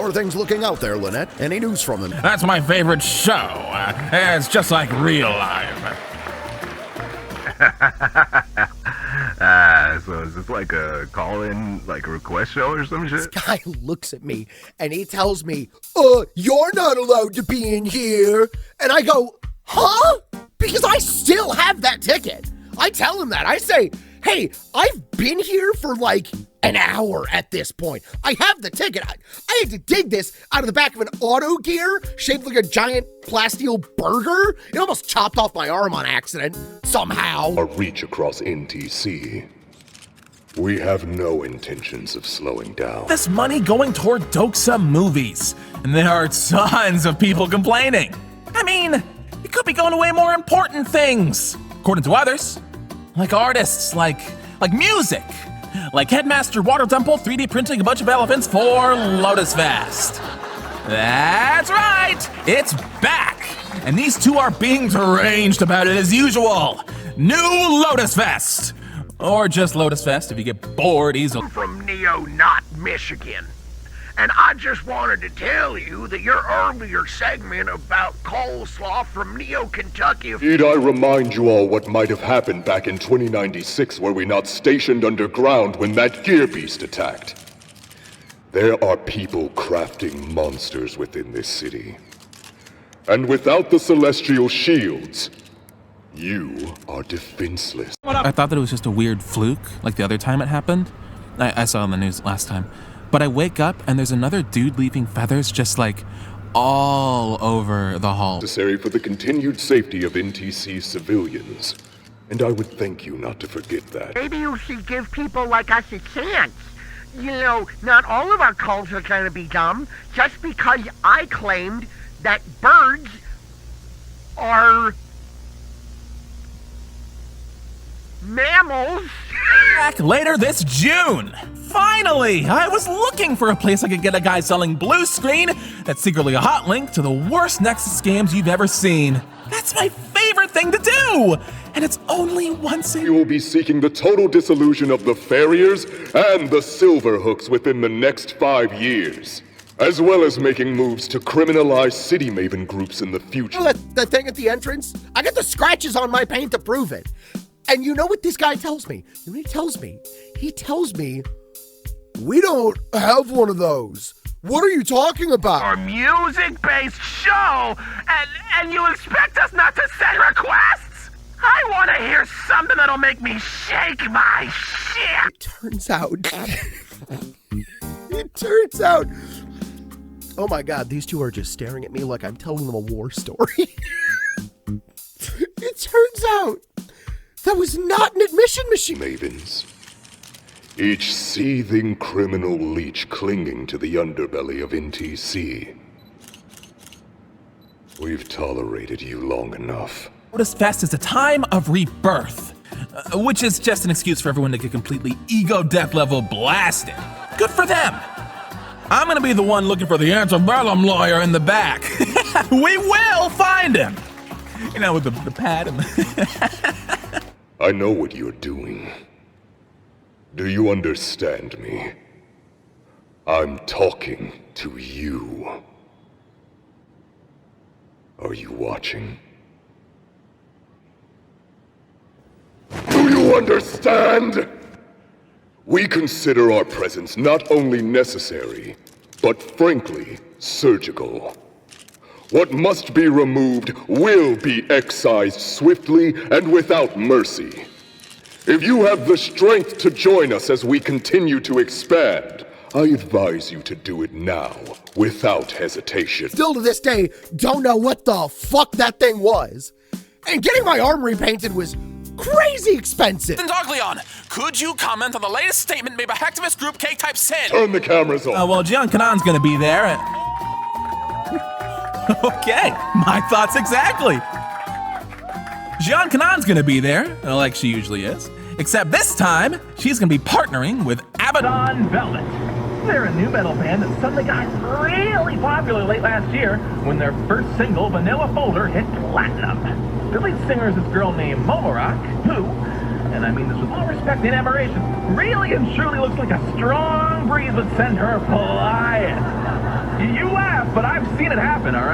are things looking out there, Lynette? Any news from them? That's my favorite show. It's just like real life. So is this like a call-in, like a request show or some shit? This guy looks at me and he tells me, you're not allowed to be in here. And I go, huh? Because I still have that ticket. I tell him that. I say, hey, I've been here for like an hour at this point. I have the ticket. I had to dig this out of the back of an auto gear shaped like a giant plasteel burger. It almost chopped off my arm on accident, somehow. Our reach across NTC. We have no intentions of slowing down. This money going toward Doxa movies, and there are tons of people complaining. I mean, it could be going to way more important things, according to others. Like artists, like music. Like Headmaster Water Temple 3D printing a bunch of elephants for Lotus Fest. That's right, it's back. And these two are being deranged about it as usual. New Lotus Fest. Or just Lotus Fest if you get bored easily. I'm from Neo, not Michigan. And I just wanted to tell you that your earlier segment about coleslaw from Neo, Kentucky... Need I remind you all what might have happened back in 2096 were we not stationed underground when that gear beast attacked? There are people crafting monsters within this city. And without the celestial shields, you are defenseless. I thought that it was just a weird fluke, like the other time it happened. I saw on the news last time. But I wake up and there's another dude leaving feathers just like all over the hall. Necessary for the continued safety of NTC civilians. And I would thank you not to forget that. Maybe you should give people like us a chance. You know, not all of our cults are gonna be dumb. Just because I claimed that birds are mammals. Back later this June. Finally! I was looking for a place I could get a guy selling blue screen that's secretly a hot link to the worst Nexus scams you've ever seen. That's my favorite thing to do! And it's only once a... You will be seeking the total dissolution of the Farriers and the Silverhooks within the next 5 years. As well as making moves to criminalize city maven groups in the future. You know that thing at the entrance? I got the scratches on my paint to prove it. And you know what this guy tells me? You know what he tells me? He tells me, we don't have one of those. What are you talking about? Our music-based show, and you expect us not to send requests? I want to hear something that'll make me shake my shit. It turns out, oh my God, these two are just staring at me like I'm telling them a war story. It turns out that was not an admission machine. Mavens. Each seething criminal leech clinging to the underbelly of NTC. We've tolerated you long enough. Lotus Fest is a time of rebirth, which is just an excuse for everyone to get completely ego death level blasted. Good for them. I'm gonna be the one looking for the antebellum lawyer in the back. We will find him. You know, with the pad and the... I know what you're doing. Do you understand me? I'm talking to you. Are you watching? Do you understand? We consider our presence not only necessary, but frankly, surgical. What must be removed will be excised swiftly and without mercy. If you have the strength to join us as we continue to expand, I advise you to do it now, without hesitation. Still to this day, don't know what the fuck that thing was. And getting my arm repainted was crazy expensive. Daghlian, could you comment on the latest statement made by hacktivist group K-Type Sin? Turn the cameras on. Well, Gian Kanan's gonna be there. Okay, my thoughts exactly. Gian Kanan's gonna be there, like she usually is. Except this time, she's gonna be partnering with Abaddon Velvet. They're a new metal band that suddenly got really popular late last year when their first single, Vanilla Folder, hit platinum. The lead singer is this girl named Momorak, who, and I mean this with all respect and admiration, really and truly looks like a strong breeze would send her flying. You laugh, but I've seen it happen, all right?